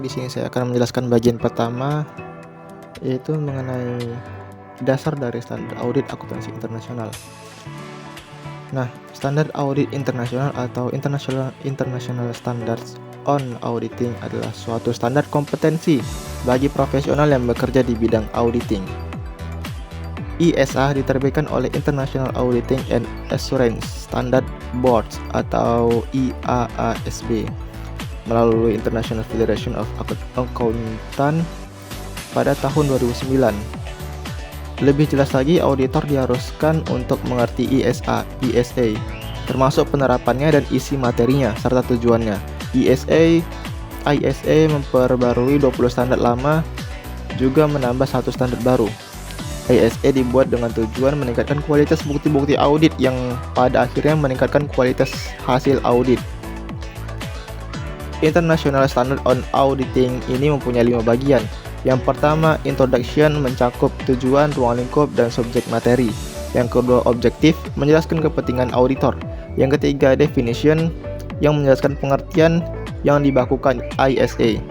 di sini saya akan menjelaskan bagian pertama, yaitu mengenai dasar dari standar audit akuntansi internasional. Nah, standar audit internasional atau International Standards on Auditing adalah suatu standar kompetensi bagi profesional yang bekerja di bidang auditing. ISA diterbitkan oleh International Auditing and Assurance Standard Boards atau IAASB melalui International Federation of Accountants pada tahun 2009. Lebih jelas lagi, auditor diharuskan untuk mengerti ISA, termasuk penerapannya dan isi materinya serta tujuannya. ISA memperbarui 20 standar lama, juga menambah satu standar baru. ISA dibuat dengan tujuan meningkatkan kualitas bukti-bukti audit yang pada akhirnya meningkatkan kualitas hasil audit. International Standard on Auditing ini mempunyai 5 bagian. Yang pertama, introduction, mencakup tujuan, ruang lingkup, dan subjek materi. Yang kedua, objektif, menjelaskan kepentingan auditor. Yang ketiga, definition, yang menjelaskan pengertian yang dibakukan ISA.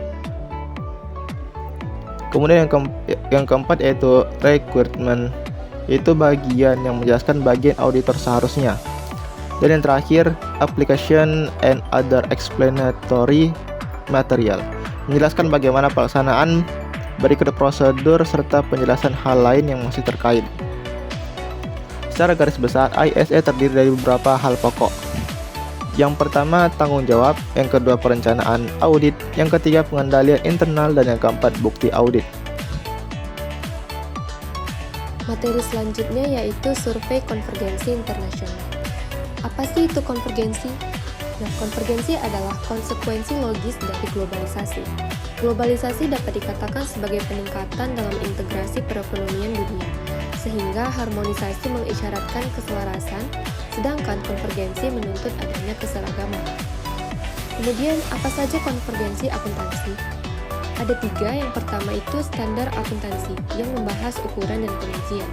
Kemudian yang keempat yaitu requirement, itu bagian yang menjelaskan bagian auditor seharusnya. Dan yang terakhir, application and other explanatory material, menjelaskan bagaimana pelaksanaan, berikut prosedur, serta penjelasan hal lain yang masih terkait. Secara garis besar, ISA terdiri dari beberapa hal pokok. Yang pertama, tanggung jawab. Yang kedua, perencanaan audit. Yang ketiga, pengendalian internal. Dan yang keempat, bukti audit. Materi selanjutnya yaitu survei konvergensi internasional. Apa sih itu konvergensi? Nah, konvergensi adalah konsekuensi logis dari globalisasi. Globalisasi dapat dikatakan sebagai peningkatan dalam integrasi perekonomian dunia, sehingga harmonisasi mengisyaratkan keselarasan, sedangkan konvergensi menuntut adanya keseragaman. Kemudian, apa saja konvergensi akuntansi? Ada 3, yang pertama itu standar akuntansi, yang membahas ukuran dan penyajian.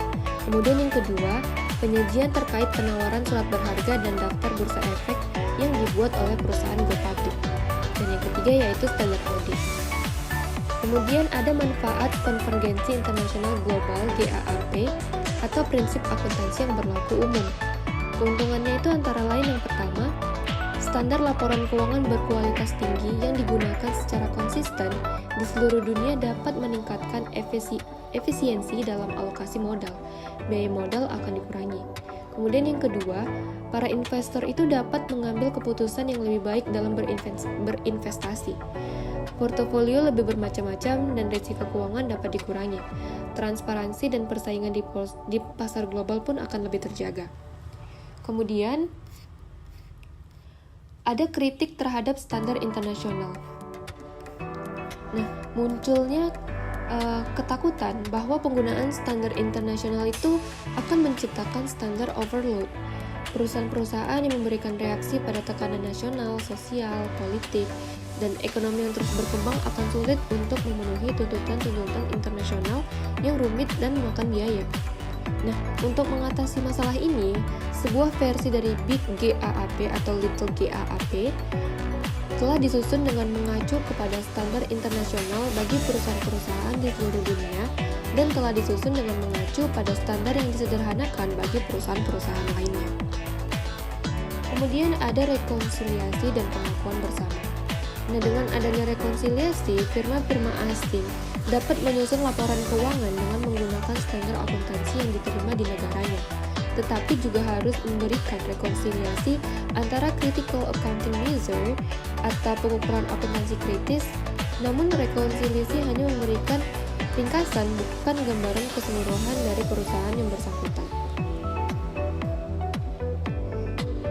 Kemudian yang kedua, penyajian terkait penawaran surat berharga dan daftar bursa efek yang dibuat oleh perusahaan go public. Dan yang ketiga yaitu standar audit. Kemudian ada manfaat konvergensi internasional global GAAP atau prinsip akuntansi yang berlaku umum. Keuntungannya itu antara lain yang pertama, standar laporan keuangan berkualitas tinggi yang digunakan secara konsisten di seluruh dunia dapat meningkatkan efisiensi dalam alokasi modal. Biaya modal akan dikurangi. Kemudian yang kedua, para investor itu dapat mengambil keputusan yang lebih baik dalam berinvestasi. Portofolio lebih bermacam-macam dan risiko keuangan dapat dikurangi. Transparansi dan persaingan di pasar global pun akan lebih terjaga. Kemudian, ada kritik terhadap standar internasional. Nah, munculnya ketakutan bahwa penggunaan standar internasional itu akan menciptakan standar overload. Perusahaan-perusahaan yang memberikan reaksi pada tekanan nasional, sosial, politik, dan ekonomi yang terus berkembang akan sulit untuk memenuhi tuntutan-tuntutan internasional yang rumit dan memakan biaya. Nah, untuk mengatasi masalah ini, sebuah versi dari Big GAAP atau Little GAAP telah disusun dengan mengacu kepada standar internasional bagi perusahaan-perusahaan di seluruh dunia dan telah disusun dengan mengacu pada standar yang disederhanakan bagi perusahaan-perusahaan lainnya. Kemudian ada rekonsiliasi dan pengakuan bersama. Nah, dengan adanya rekonsiliasi, firma-firma asing dapat menyusun laporan keuangan dengan menggunakan standar akuntansi yang diterima di negaranya, tetapi juga harus memberikan rekonsiliasi antara critical accounting measure atau pengukuran akuntansi kritis. Namun rekonsiliasi hanya memberikan ringkasan, bukan gambaran keseluruhan dari perusahaan yang bersangkutan.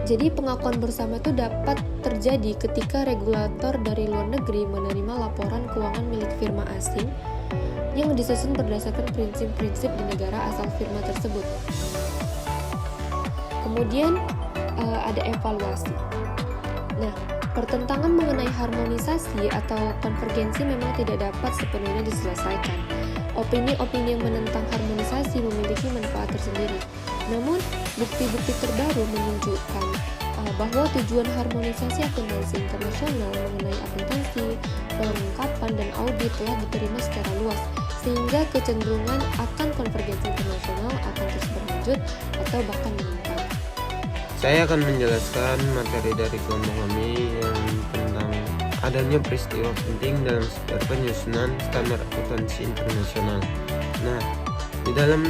Jadi pengakuan bersama itu dapat terjadi ketika regulator dari luar negeri menerima laporan keuangan milik firma asing yang disusun berdasarkan prinsip-prinsip di negara asal firma tersebut. Kemudian ada evaluasi. Nah, pertentangan mengenai harmonisasi atau konvergensi memang tidak dapat sepenuhnya diselesaikan. Opini-opini yang menentang harmonisasi memiliki manfaat tersendiri. Namun, bukti-bukti terbaru menunjukkan bahwa tujuan harmonisasi akuntansi internasional mengenai akuntansi, pengungkapan, dan audit telah diterima secara luas, sehingga kecenderungan akan konvergensi internasional akan terus berlanjut atau bahkan meningkat. Saya akan menjelaskan materi dari kelompok kami yang tentang adanya peristiwa penting dalam sejarah penyusunan standar akuntansi internasional. Nah, di dalam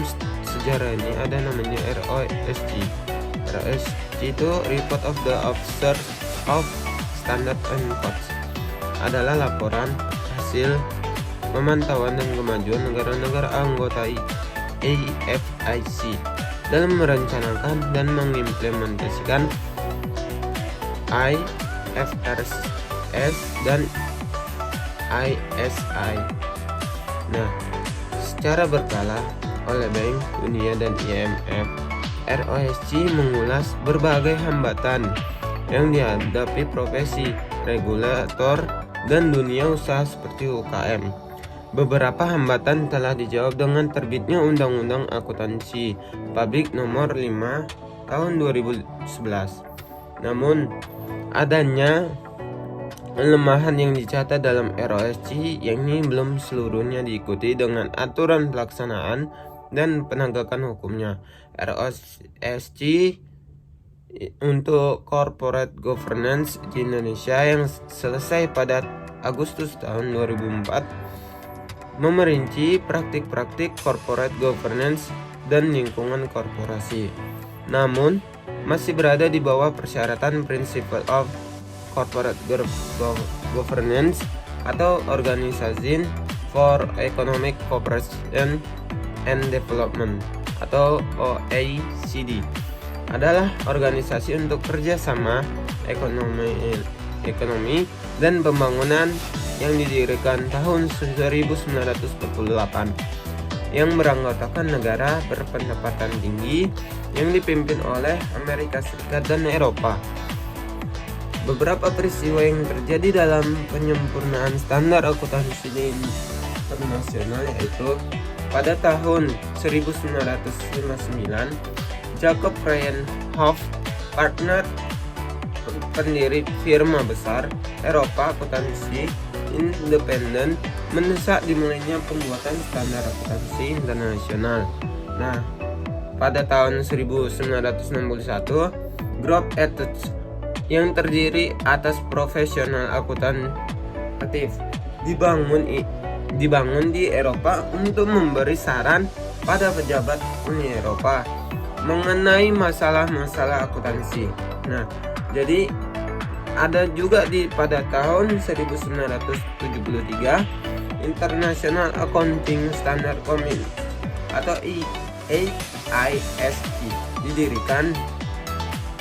sejarah ini ada namanya ROSC. ROSC itu Report of the Officers of Standard and Codes. Adalah laporan hasil pemantauan dan kemajuan negara-negara anggota AFIC dalam merencanakan dan mengimplementasikan IFRS dan ISI. Nah, secara berkala oleh Bank Dunia dan IMF, ROSC mengulas berbagai hambatan yang dihadapi profesi, regulator, dan dunia usaha seperti UKM. Beberapa hambatan telah dijawab dengan terbitnya Undang-Undang Akuntansi Publik Nomor 5 Tahun 2011. Namun, adanya kelemahan yang dicatat dalam ROSC yang ini belum seluruhnya diikuti dengan aturan pelaksanaan dan penegakan hukumnya. ROSC untuk corporate governance di Indonesia yang selesai pada Agustus tahun 2004 memerinci praktik-praktik corporate governance dan lingkungan korporasi. Namun, masih berada di bawah persyaratan Principle of Corporate Governance atau Organization for Economic Cooperation and Development atau OECD. Adalah organisasi untuk kerjasama ekonomi dan pembangunan yang didirikan tahun 1948 yang beranggotakan negara berpendapatan tinggi yang dipimpin oleh Amerika Serikat dan Eropa. Beberapa peristiwa yang terjadi dalam penyempurnaan standar akuntansi internasional yaitu pada tahun 1959 Jacob Ryan Hoff, partner pendiri firma besar Eropa Akuntansi Independen, mendesak dimulainya pembuatan standar akuntansi internasional. Nah, pada tahun 1961, Group Ethics yang terdiri atas profesional akuntatif dibangun di Eropa untuk memberi saran pada pejabat Uni Eropa mengenai masalah-masalah akuntansi. Nah, jadi ada juga pada tahun 1973 International Accounting Standard Committee atau AISC didirikan.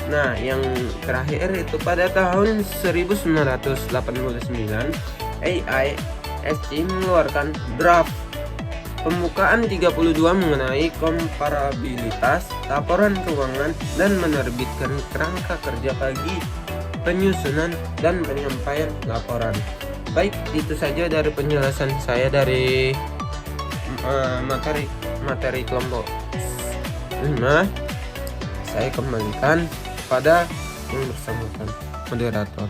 Nah, yang terakhir itu pada tahun 1989 AISC mengeluarkan draft pembukaan 32 mengenai komparabilitas laporan keuangan dan menerbitkan kerangka kerja bagi penyusunan dan penyampaian laporan. Baik, itu saja dari penjelasan saya dari materi kelompok 5. Saya kembalikan pada yang bersangkutan, moderator.